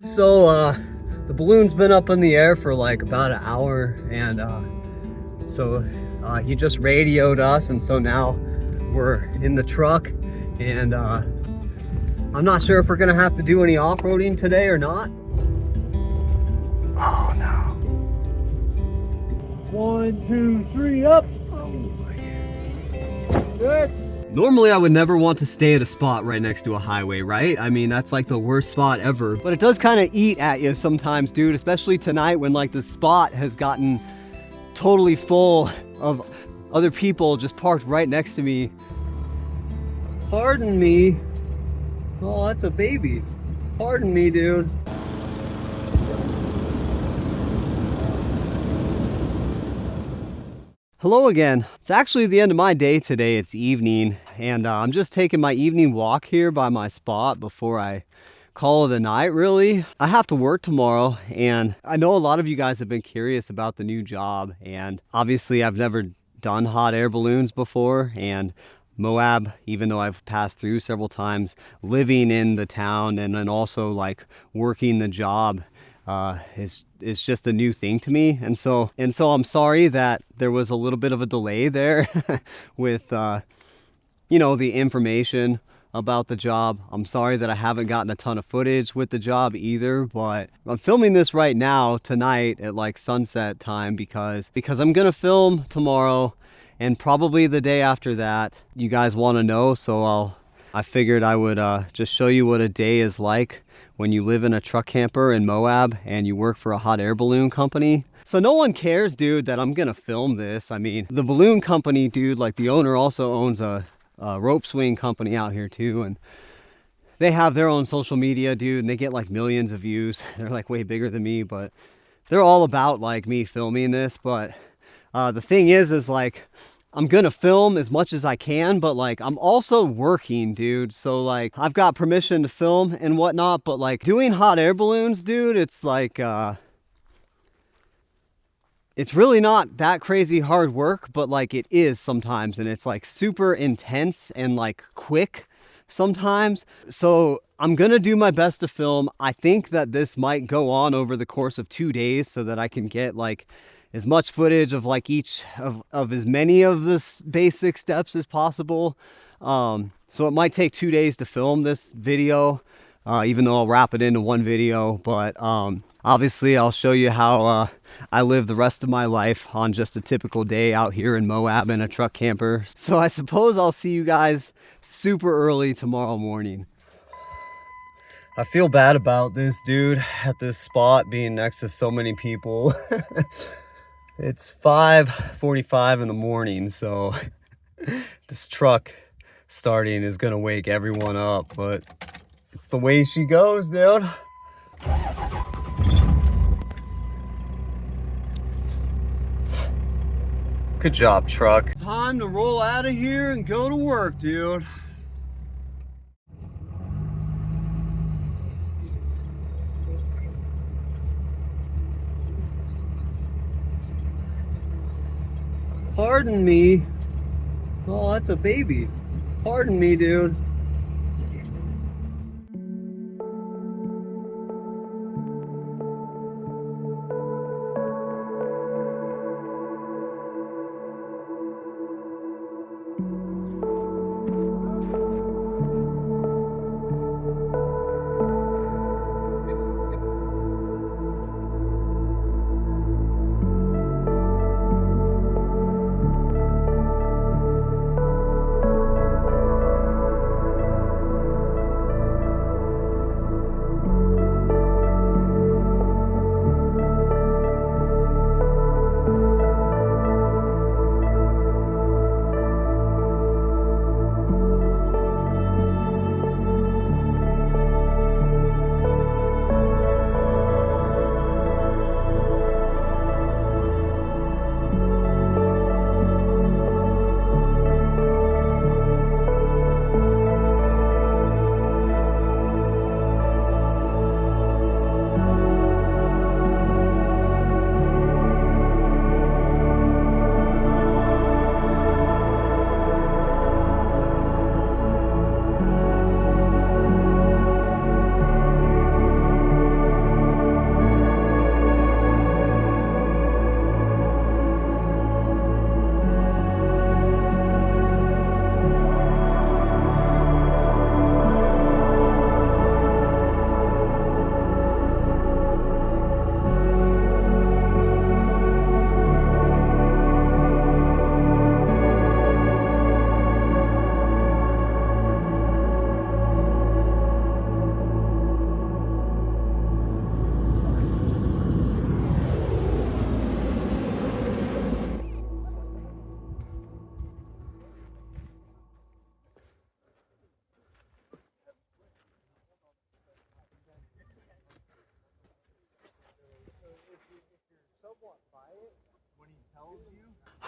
So the balloon's been up in the air for like about an hour, and he just radioed us, and so now we're in the truck, and I'm not sure if we're gonna have to do any off-roading today or not. Oh no. 1, 2, 3, up. Good. Normally I would never want to stay at a spot right next to a highway, right? I mean, that's like the worst spot ever. But it does kind of eat at you sometimes, dude, especially tonight when like the spot has gotten totally full of other people just parked right next to me. Pardon me. Oh, that's a baby. Pardon me, dude. Hello again. It's actually the end of my day today. It's evening, and I'm just taking my evening walk here by my spot before I call it a night, really. I have to work tomorrow, and I know a lot of you guys have been curious about the new job, and obviously I've never done hot air balloons before, and Moab, even though I've passed through several times, living in the town and then also like working the job is just a new thing to me, and so I'm sorry that there was a little bit of a delay there with you know, the information about the job. I'm sorry that I haven't gotten a ton of footage with the job either, but I'm filming this right now tonight at like sunset time because I'm gonna film tomorrow and probably the day after that. You guys want to know, so I figured I would just show you what a day is like when you live in a truck camper in Moab and you work for a hot air balloon company. So no one cares, dude, that I'm gonna film this. I mean, the balloon company, dude, like the owner also owns a rope swing company out here too, and they have their own social media, dude, and they get like millions of views. They're like way bigger than me, but they're all about like me filming this. But the thing is like, I'm gonna film as much as I can, but like I'm also working, dude. So like I've got permission to film and whatnot, but like doing hot air balloons, dude, it's like it's really not that crazy hard work, but like it is sometimes, and it's like super intense and like quick sometimes. So I'm gonna do my best to film. I think that this might go on over the course of 2 days so that I can get like as much footage of like each of as many of the basic steps as possible. So it might take 2 days to film this video, even though I'll wrap it into one video. But obviously I'll show you how I live the rest of my life on just a typical day out here in Moab in a truck camper. So I suppose I'll see you guys super early tomorrow morning. I feel bad about this, dude, at this spot being next to so many people. It's 5:45 in the morning, so this truck starting is gonna wake everyone up, but it's the way she goes, dude. Good job, truck. Time to roll out of here and go to work, dude. Pardon me. Oh, that's a baby. Pardon me, dude.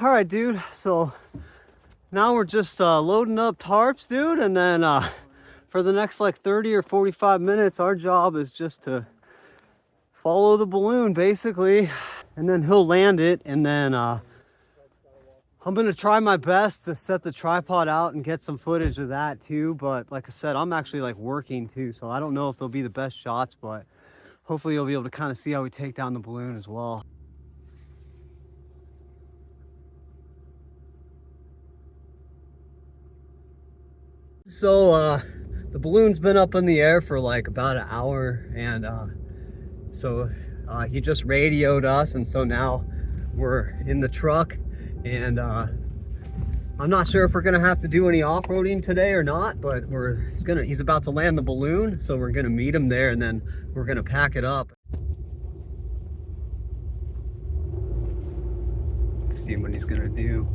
All right, dude. So now we're just loading up tarps, dude, and then for the next like 30 or 45 minutes, our job is just to follow the balloon, basically, and then he'll land it, and then I'm gonna try my best to set the tripod out and get some footage of that too. But like I said, I'm actually like working too, so I don't know if they'll be the best shots, but hopefully you'll be able to kind of see how we take down the balloon as well. So the balloon's been up in the air for like about an hour, and so he just radioed us, and so now we're in the truck, and I'm not sure if we're gonna have to do any off-roading today or not, but he's about to land the balloon, so we're gonna meet him there, and then we're gonna pack it up. See what he's gonna do.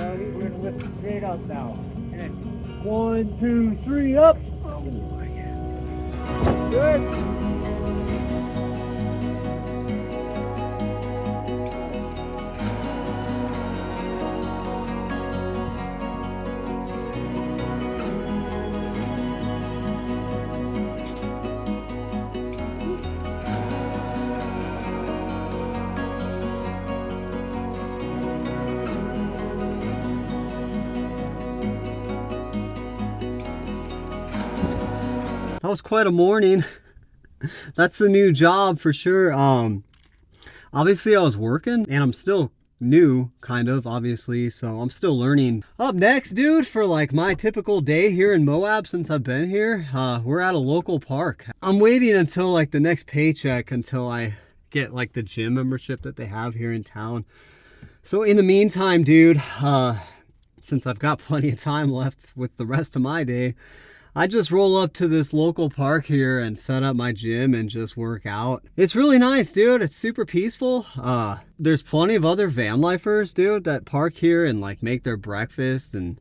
We're gonna lift it straight up now. Okay. 1, 2, 3, up. Oh my God. Good. That was quite a morning. That's the new job for sure. Obviously I was working, and I'm still new, kind of, obviously, so I'm still learning. Up next, dude, for like my typical day here in Moab since I've been here, we're at a local park. I'm waiting until like the next paycheck until I get like the gym membership that they have here in town. So in the meantime, dude, since I've got plenty of time left with the rest of my day, I just roll up to this local park here and set up my gym and just work out. It's really nice, dude. It's super peaceful. There's plenty of other van lifers, dude, that park here and like make their breakfast and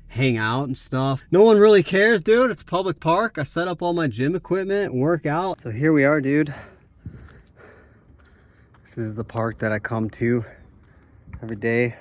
hang out and stuff. No one really cares, dude. It's a public park. I set up all my gym equipment and work out. So here we are, dude. This is the park that I come to every day.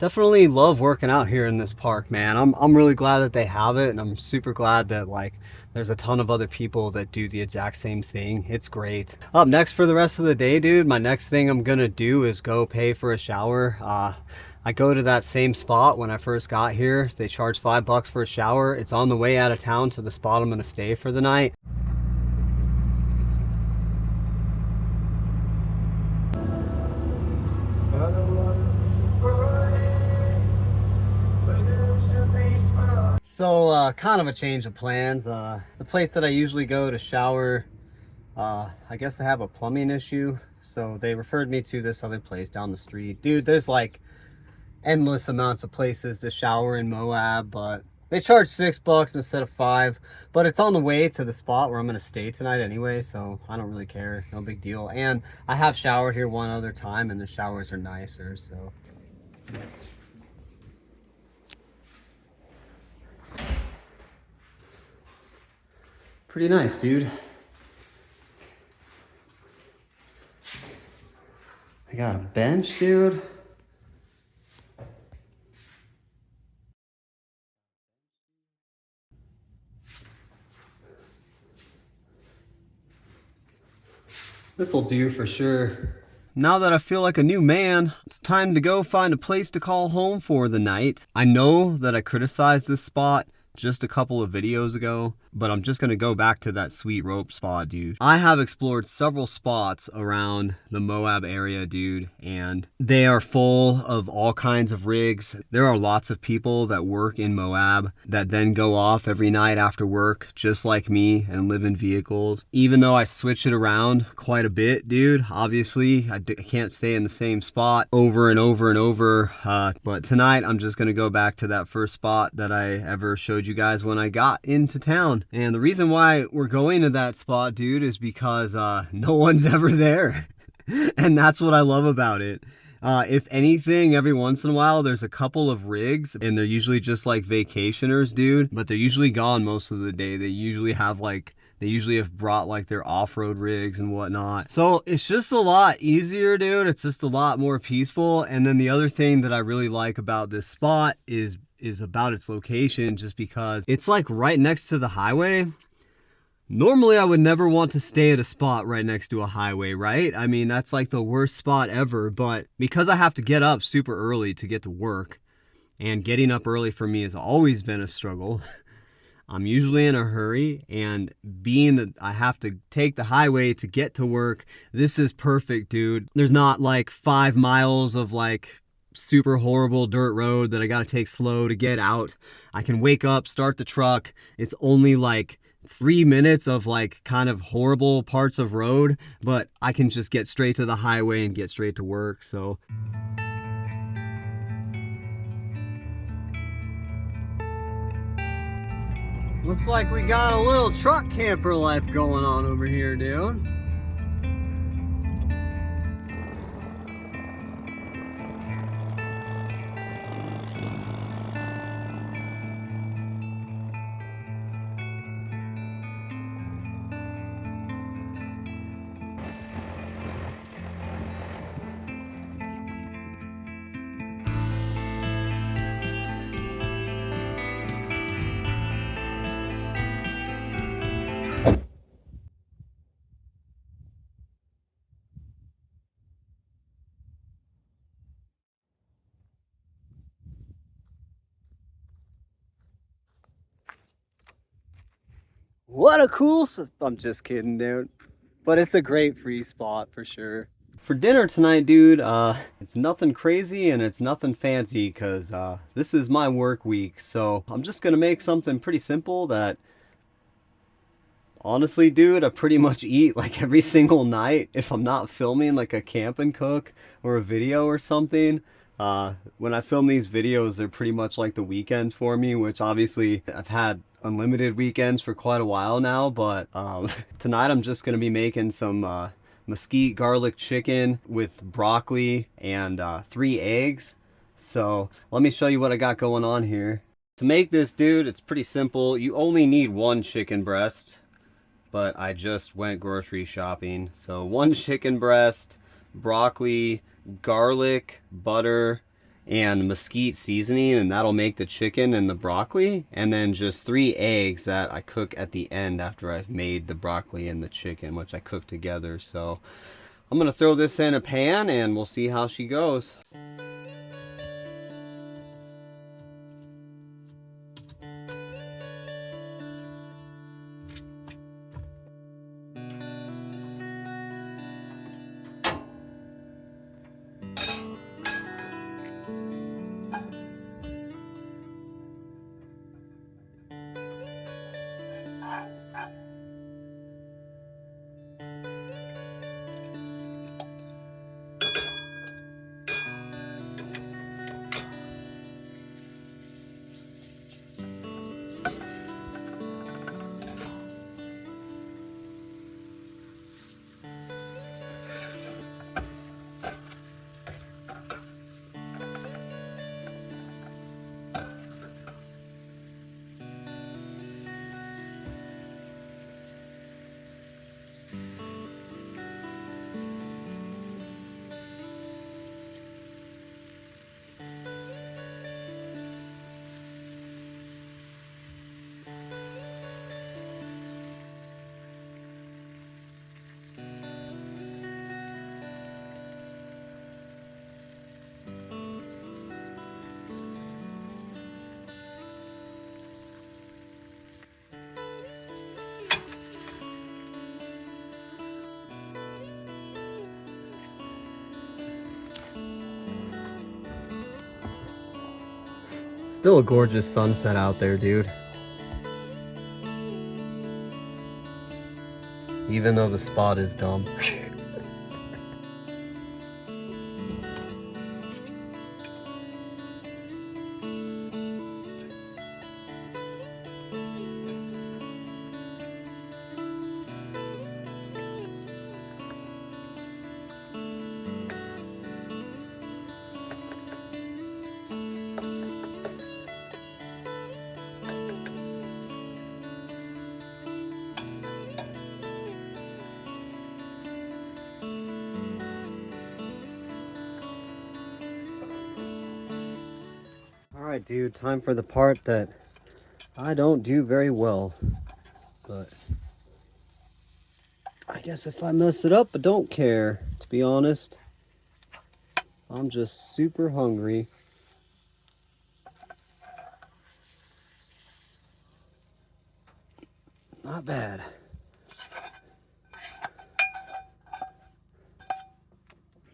definitely love working out here in this park, man. I'm really glad that they have it, and I'm super glad that like there's a ton of other people that do the exact same thing. It's great. Up next for the rest of the day, dude, my next thing I'm gonna do is go pay for a shower. I go to that same spot when I first got here. They charge $5 for a shower. It's on the way out of town to the spot I'm gonna stay for the night. So kind of a change of plans. The place that I usually go to shower, I guess they have a plumbing issue, so they referred me to this other place down the street. Dude, there's like endless amounts of places to shower in Moab, but they charge $6 instead of 5. But it's on the way to the spot where I'm gonna stay tonight anyway, so I don't really care. No big deal. And I have showered here one other time, and the showers are nicer, so. Pretty nice, dude. I got a bench, dude. This'll do for sure. Now that I feel like a new man, it's time to go find a place to call home for the night. I know that I criticized this spot just a couple of videos ago, but I'm just gonna go back to that sweet rope spot, dude. I have explored several spots around the Moab area, dude, and they are full of all kinds of rigs. There are lots of people that work in Moab that then go off every night after work, just like me, and live in vehicles. Even though I switch it around quite a bit, dude, obviously I can't stay in the same spot over and over and over, but tonight I'm just gonna go back to that first spot that I ever showed you guys when I got into town. And the reason why we're going to that spot, dude, is because no one's ever there. And that's what I love about it. If anything, every once in a while there's a couple of rigs, and they're usually just like vacationers, dude, but they're usually gone most of the day. They usually have brought like their off-road rigs and whatnot. So it's just a lot easier, dude. It's just a lot more peaceful. And then the other thing that I really like about this spot is about its location, just because it's like right next to the highway. Normally I would never want to stay at a spot right next to a highway, right? I mean, that's like the worst spot ever. But because I have to get up super early to get to work, and getting up early for me has always been a struggle. I'm usually in a hurry, and being that I have to take the highway to get to work, this is perfect, dude. There's not like 5 miles of like super horrible dirt road that I gotta take slow to get out. I can wake up, start the truck. It's only like 3 minutes of like kind of horrible parts of road, but I can just get straight to the highway and get straight to work. So looks like we got a little truck camper life going on over here, dude. What a cool, I'm just kidding, dude. But it's a great free spot for sure. For dinner tonight, dude, it's nothing crazy and it's nothing fancy, because this is my work week. So I'm just gonna make something pretty simple that, honestly, dude, I pretty much eat like every single night if I'm not filming like a camp and cook or a video or something. When I film these videos, they're pretty much like the weekends for me, which obviously I've had unlimited weekends for quite a while now, but tonight I'm just gonna be making some mesquite garlic chicken with broccoli and 3 eggs. So let me show you what I got going on here. To make this, dude, it's pretty simple. You only need 1 chicken breast, but I just went grocery shopping. So 1 chicken breast, broccoli, garlic, butter, and mesquite seasoning, and that'll make the chicken and the broccoli, and then just 3 eggs that I cook at the end after I've made the broccoli and the chicken, which I cook together. So I'm gonna throw this in a pan and we'll see how she goes. Still a gorgeous sunset out there, dude. Even though the spot is dumb. Alright, dude, time for the part that I don't do very well. But I guess if I mess it up, I don't care, to be honest. I'm just super hungry. Not bad.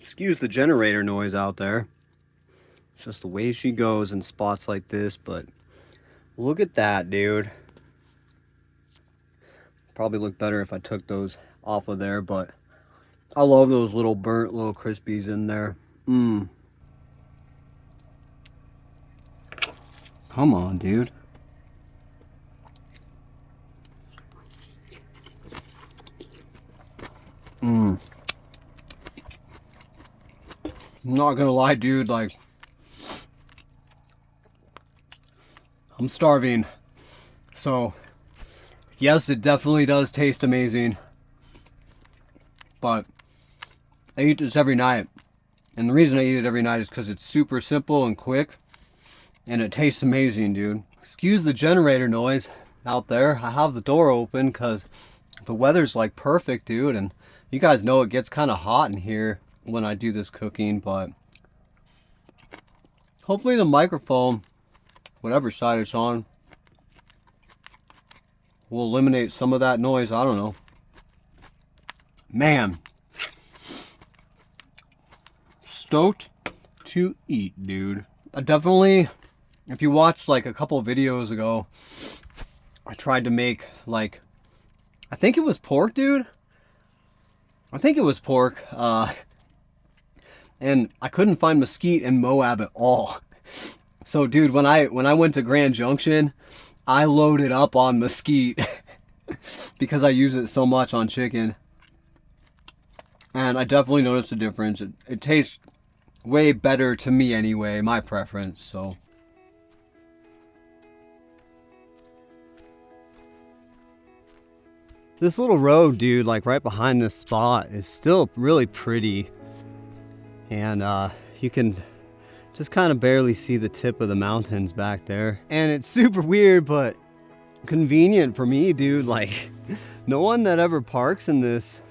Excuse the generator noise out there. It's just the way she goes in spots like this, but look at that, dude. Probably look better if I took those off of there, but I love those little burnt little crispies in there. Mmm. Come on, dude. Mmm. I'm not gonna lie, dude, like, I'm starving. So, yes, it definitely does taste amazing. But I eat this every night. And the reason I eat it every night is because it's super simple and quick. And it tastes amazing, dude. Excuse the generator noise out there. I have the door open because the weather's like perfect, dude. And you guys know it gets kind of hot in here when I do this cooking. But hopefully the microphone, whatever side it's on, will eliminate some of that noise. I don't know. Man. Stoked to eat, dude. I definitely, if you watched like a couple videos ago, I tried to make like, I think it was pork, dude. I think it was pork. And I couldn't find mesquite in Moab at all. So, dude, when I went to Grand Junction, I loaded up on mesquite because I use it so much on chicken. And I definitely noticed a difference. It tastes way better to me anyway, my preference, so. This little road, dude, like right behind this spot is still really pretty. And you can Just kind of barely see the tip of the mountains back there. And it's super weird, but convenient for me, dude. Like, no one that ever parks in this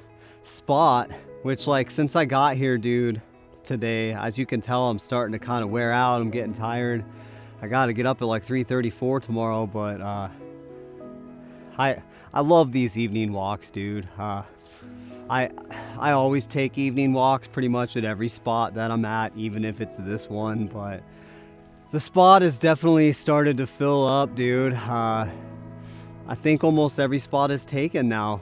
spot, which, like, since I got here, dude, today, as you can tell, I'm starting to kind of wear out. I'm getting tired. I got to get up at like 3:34 tomorrow, but I love these evening walks, dude. I always take evening walks pretty much at every spot that I'm at, even if it's this one, but the spot has definitely started to fill up, dude. I think almost every spot is taken now,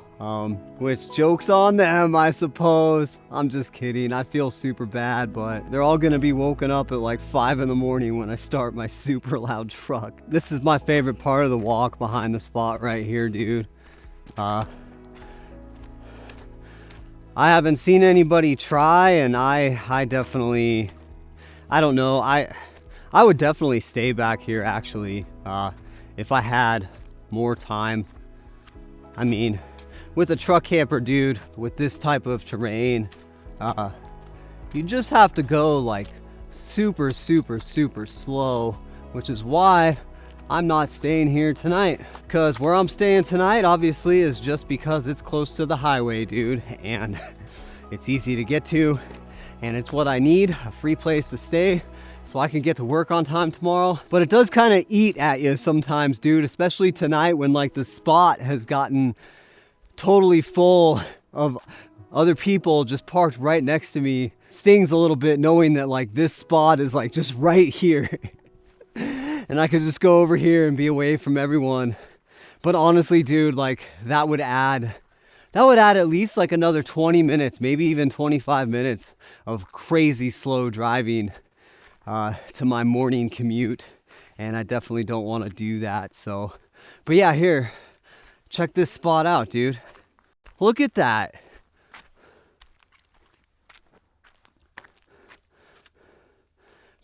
which joke's on them, I suppose. I'm just kidding. I feel super bad, but they're all gonna be woken up at like 5 in the morning when I start my super loud truck. This is my favorite part of the walk behind the spot right here, dude. I haven't seen anybody try, and I definitely, I don't know, I would definitely stay back here actually, if I had more time. I mean, with a truck camper, dude, with this type of terrain, you just have to go like super slow, which is why I'm not staying here tonight. Because where I'm staying tonight, obviously, is just because it's close to the highway, dude, and it's easy to get to, and it's what I need, a free place to stay so I can get to work on time tomorrow. But it does kind of eat at you sometimes, dude, especially tonight when like the spot has gotten totally full of other people just parked right next to me. Stings a little bit knowing that like this spot is like just right here. And I could just go over here and be away from everyone. But honestly, dude, like that would add at least like another 20 minutes, maybe even 25 minutes of crazy slow driving to my morning commute. And I definitely don't want to do that. So, but yeah, here, check this spot out, dude. Look at that.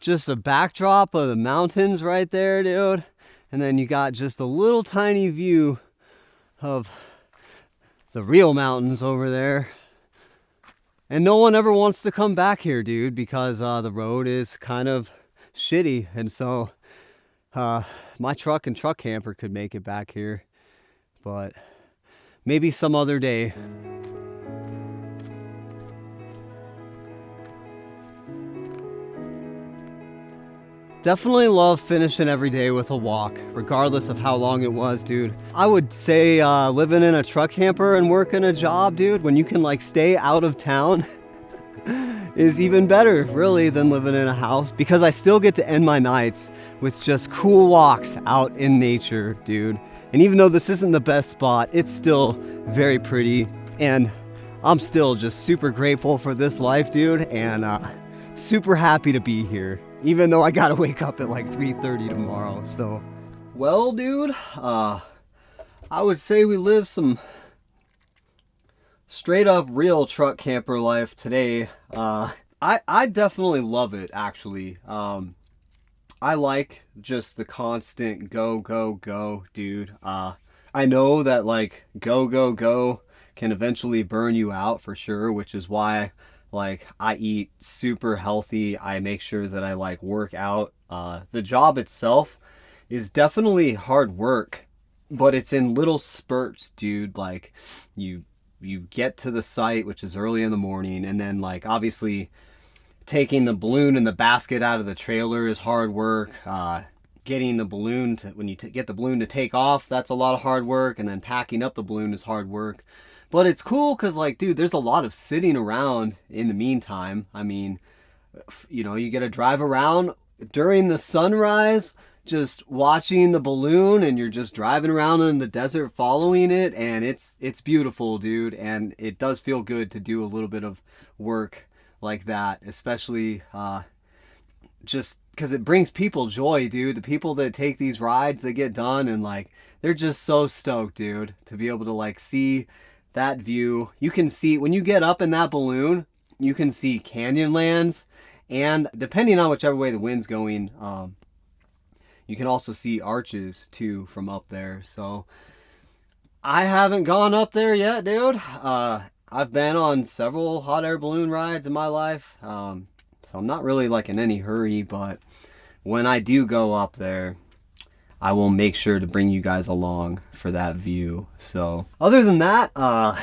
Just a backdrop of the mountains right there, dude. And then you got just a little tiny view of the real mountains over there. And no one ever wants to come back here, dude, because the road is kind of shitty. And so my truck and truck camper could make it back here, but maybe some other day. Definitely love finishing every day with a walk, regardless of how long it was, dude. I would say living in a truck camper and working a job, dude, when you can like stay out of town is even better, really, than living in a house, because I still get to end my nights with just cool walks out in nature, dude. And even though this isn't the best spot, it's still very pretty, and I'm still just super grateful for this life, dude, and super happy to be here. Even though I gotta wake up at like 3:30 tomorrow, so. Well, dude, I would say we live some straight up real truck camper life today. I definitely love it, actually. I like just the constant go, dude. I know that like go can eventually burn you out for sure, which is why like I eat super healthy. I make sure that I like work out. The job itself is definitely hard work, but it's in little spurts, dude. Like you get to the site, which is early in the morning, and then like obviously taking the balloon and the basket out of the trailer is hard work. Getting the balloon to, when you get the balloon to take off, that's a lot of hard work, and then packing up the balloon is hard work. But it's cool because, like, dude, there's a lot of sitting around in the meantime. I mean, you know, you get to drive around during the sunrise, just watching the balloon, and you're just driving around in the desert following it, and it's beautiful, dude. And it does feel good to do a little bit of work like that, especially just because it brings people joy, dude. The people that take these rides, they get done, and like they're just so stoked, dude, to be able to like see that view. You can see when you get up in that balloon, you can see Canyonlands, and depending on whichever way the wind's going, you can also see arches too from up there. So I haven't gone up there yet, dude. I've been on several hot air balloon rides in my life, So I'm not really like in any hurry, but when I do go up there, I will make sure to bring you guys along for that view. So other than that, I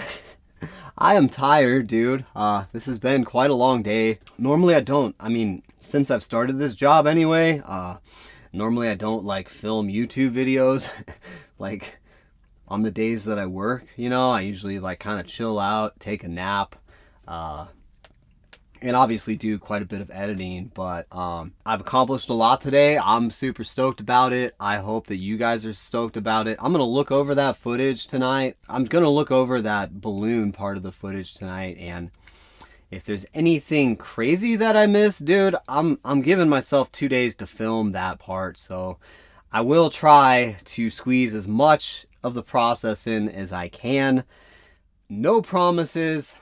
am tired, dude. This has been quite a long day. Normally I mean, since I've started this job anyway, normally I don't like film YouTube videos like on the days that I work, you know. I usually like kind of chill out, take a nap, and obviously do quite a bit of editing, but I've accomplished a lot today. I'm super stoked about it. I hope that you guys are stoked about it. I'm gonna look over that footage tonight. I'm gonna look over that balloon part of the footage tonight, and if there's anything crazy that I missed, dude, I'm giving myself 2 days to film that part, so I will try to squeeze as much of the process in as I can. No promises,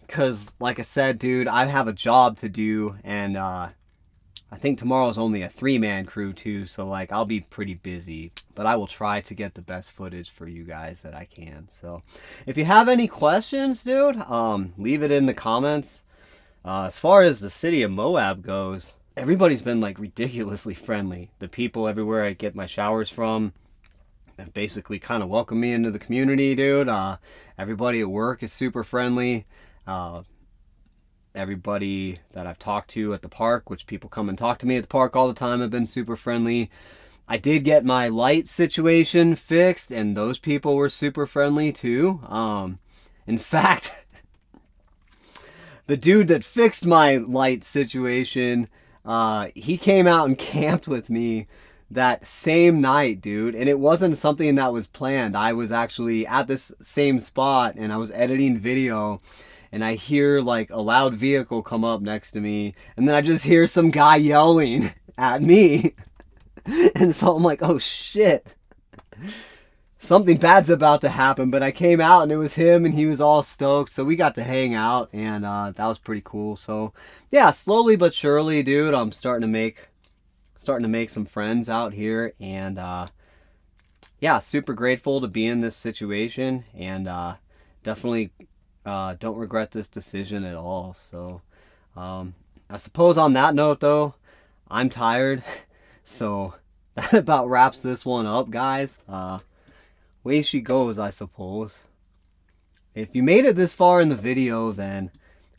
because like I said, dude, I have a job to do, and I think tomorrow's only a 3-man crew too, so like I'll be pretty busy, but I will try to get the best footage for you guys that I can. So if you have any questions, dude, leave it in the comments. As far as the city of Moab goes, everybody's been like ridiculously friendly. The people everywhere I get my showers from have basically kind of welcomed me into the community, dude. Everybody at work is super friendly. Everybody that I've talked to at the park, which people come and talk to me at the park all the time, have been super friendly. I did get my light situation fixed, and those people were super friendly too. In fact, the dude that fixed my light situation, he came out and camped with me that same night, dude, and it wasn't something that was planned. I was actually at this same spot, and I was editing video, and I hear like a loud vehicle come up next to me, and then I just hear some guy yelling at me. And so I'm like, oh shit, something bad's about to happen. But I came out and it was him, and he was all stoked, so we got to hang out, and that was pretty cool. So yeah, slowly but surely, dude, I'm starting to make some friends out here, and yeah, super grateful to be in this situation, and definitely don't regret this decision at all. So I suppose on that note, though, I'm tired, so that about wraps this one up, guys. Way she goes, I suppose. If you made it this far in the video, then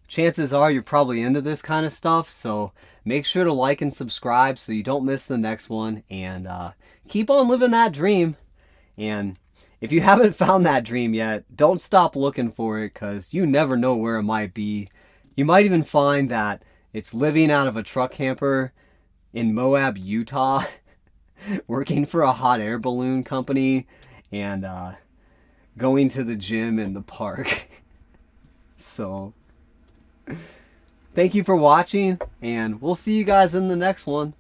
chances are you're probably into this kind of stuff, so make sure to like and subscribe so you don't miss the next one, and keep on living that dream. And if you haven't found that dream yet, don't stop looking for it, because you never know where it might be. You might even find that it's living out of a truck camper in Moab, Utah, working for a hot air balloon company, and going to the gym in the park. So thank you for watching, and we'll see you guys in the next one.